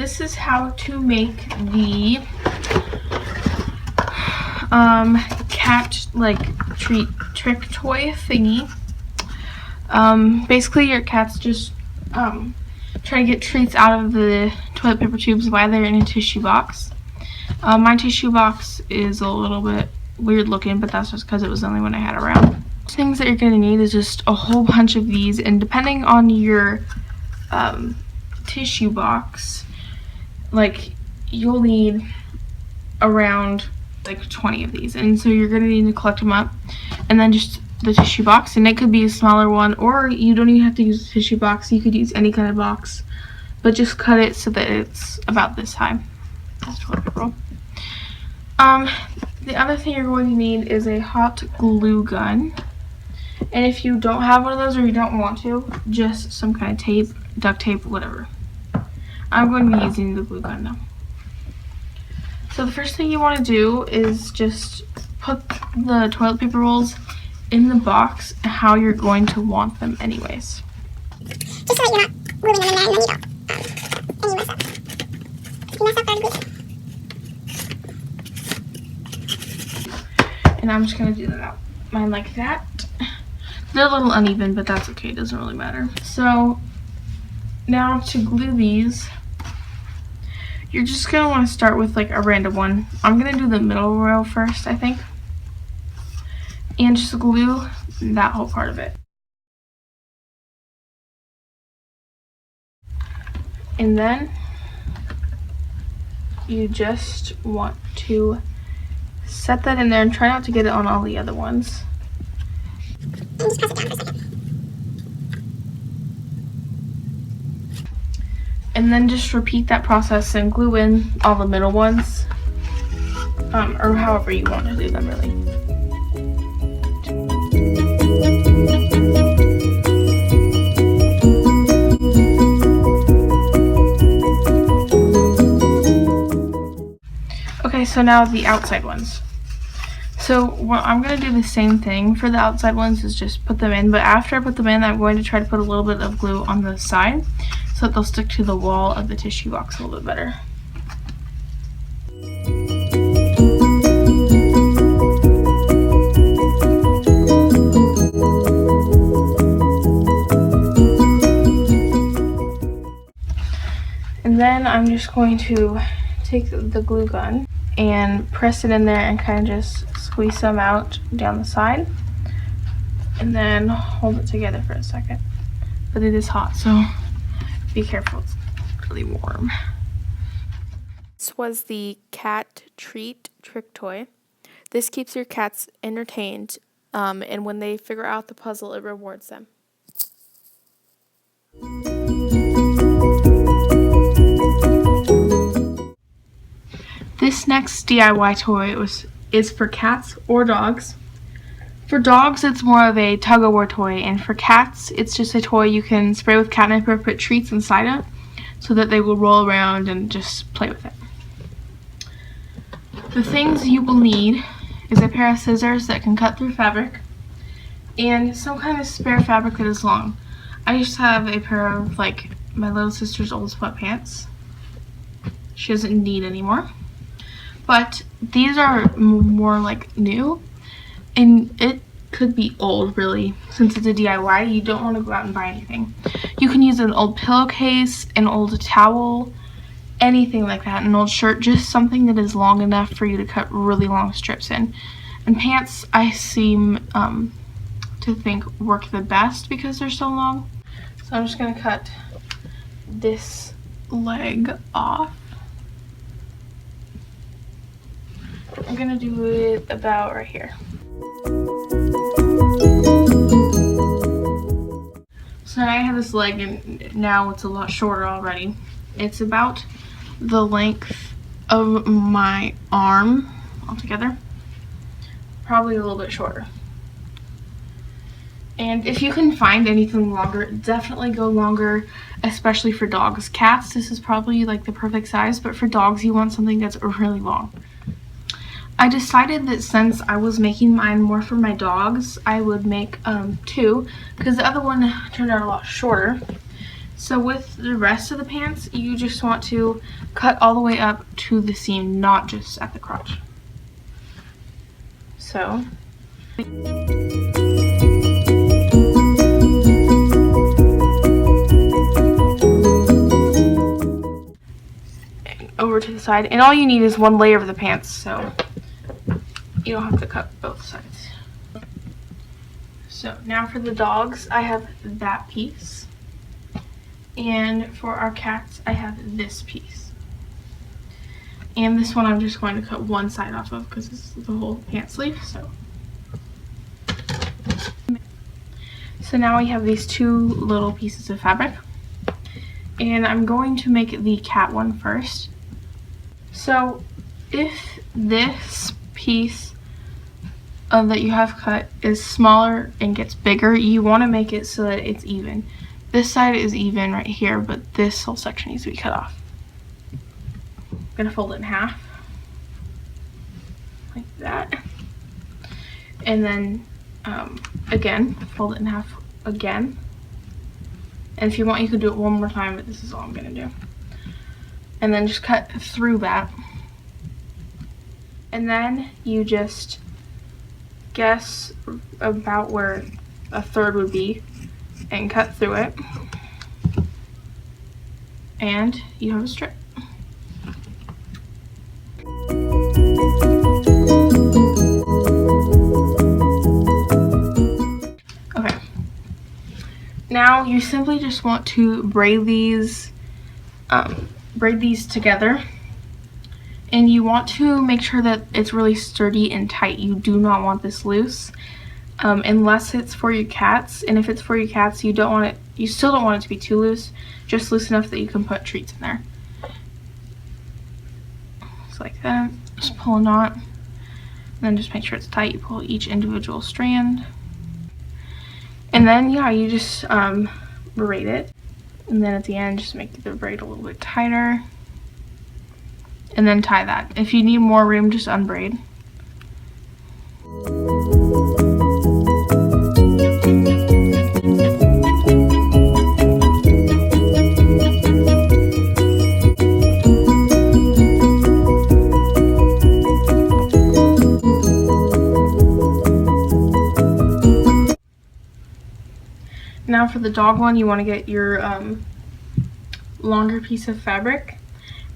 this is how to make the cat trick toy thingy. Basically your cats just try to get treats out of the toilet paper tubes while they're in a tissue box. My tissue box is a little bit weird looking, but that's just because it was the only one I had around. Things that you're going to need is just a whole bunch of these, and depending on your tissue box, like you'll need around like 20 of these, and so you're going to need to collect them up, and then just the tissue box, and it could be a smaller one, or you don't even have to use a tissue box. You could use any kind of box, but just cut it so that it's about this high. That's toilet paper roll. The other thing you're going to need is a hot glue gun, and if you don't have one of those or you don't want to, just some kind of tape, duct tape, whatever. I'm going to be using the glue gun though. So the first thing you want to do is just put the toilet paper rolls in the box how you're going to want them anyways. Just so that you're not gluing them in there in the needle. And you mess up. You mess up bad glue. And I'm just going to do that out. Mine like that. They're a little uneven, but that's okay. It doesn't really matter. So now to glue these, you're just going to want to start with like a random one. I'm going to do the middle row first, I think. And just glue that whole part of it. And then you just want to set that in there and try not to get it on all the other ones. And just press it down for a second. And then just repeat that process and glue in all the middle ones, or however you want to do them really. Okay, so now the outside ones. So I'm going to do the same thing for the outside ones, is just put them in, but after I put them in, I'm going to try to put a little bit of glue on the side so that they'll stick to the wall of the tissue box a little bit better. And then I'm just going to take the glue gun and press it in there and kind of just squeeze some out down the side, and then hold it together for a second. But it is hot, so be careful, it's really warm. This was the cat treat trick toy. This keeps your cats entertained, and when they figure out the puzzle, it rewards them. This next DIY toy is for cats or dogs. For dogs, it's more of a tug-of-war toy, and for cats, it's just a toy you can spray with catnip or put treats inside it so that they will roll around and just play with it. The things you will need is a pair of scissors that can cut through fabric and some kind of spare fabric that is long. I just have a pair of like my little sister's old sweatpants. She doesn't need anymore. But these are more like new, and it could be old really, since it's a DIY. You don't want to go out and buy anything. You can use an old pillowcase, an old towel, anything like that, an old shirt, just something that is long enough for you to cut really long strips in. And pants, I seem to think work the best because they're so long. So I'm just going to cut this leg off. I'm gonna do it about right here. So now I have this leg, and now it's a lot shorter already. It's about the length of my arm altogether, probably a little bit shorter. And if you can find anything longer, definitely go longer, especially for dogs. Cats, this is probably like the perfect size, but for dogs, you want something that's really long. I decided that since I was making mine more for my dogs, I would make two, because the other one turned out a lot shorter. So with the rest of the pants, you just want to cut all the way up to the seam, not just at the crotch. So over to the side, and all you need is one layer of the pants, so you don't have to cut both sides. So now for the dogs, I have that piece, and for our cats, I have this piece. And this one I'm just going to cut one side off of because it's the whole pant sleeve. So now we have these two little pieces of fabric, and I'm going to make the cat one first. So if this piece that you have cut is smaller and gets bigger, you want to make it so that it's even. This side is even right here, but this whole section needs to be cut off. I'm going to fold it in half like that, and then again fold it in half again, and if you want you could do it one more time, but this is all I'm going to do. And then just cut through that, and then you just guess about where a third would be and cut through it, and you have a strip. Okay, now you simply just want to braid these together, and you want to make sure that it's really sturdy and tight. You do not want this loose, unless it's for your cats. And if it's for your cats, you still don't want it to be too loose, just loose enough that you can put treats in there. Just like that. Just pull a knot, and then just make sure it's tight. You pull each individual strand, and then yeah, you just braid it. And then at the end, just make the braid a little bit tighter, and then tie that. If you need more room, just unbraid. Now for the dog one, you want to get your longer piece of fabric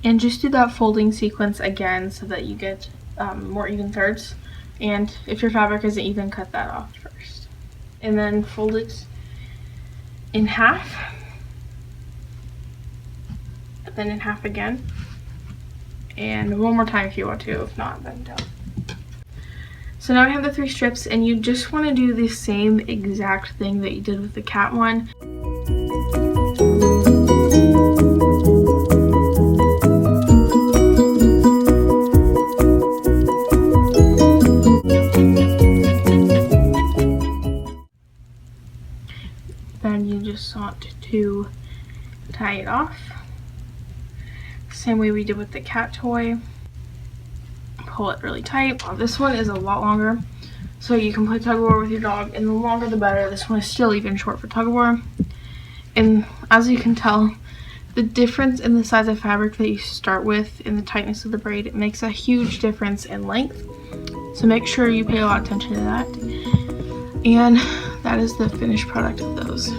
and just do that folding sequence again so that you get more even thirds. And if your fabric isn't even, cut that off first. And then fold it in half, and then in half again, and one more time if you want to. If not, then don't. So now I have the 3 strips, and you just want to do the same exact thing that you did with the cat one. Then you just want to tie it off, same way we did with the cat toy. Pull it really tight. This one is a lot longer, so you can play tug-of-war with your dog, and the longer the better. This one is still even short for tug-of-war. And as you can tell, the difference in the size of fabric that you start with and the tightness of the braid, it makes a huge difference in length. So make sure you pay a lot of attention to that. And that is the finished product of those.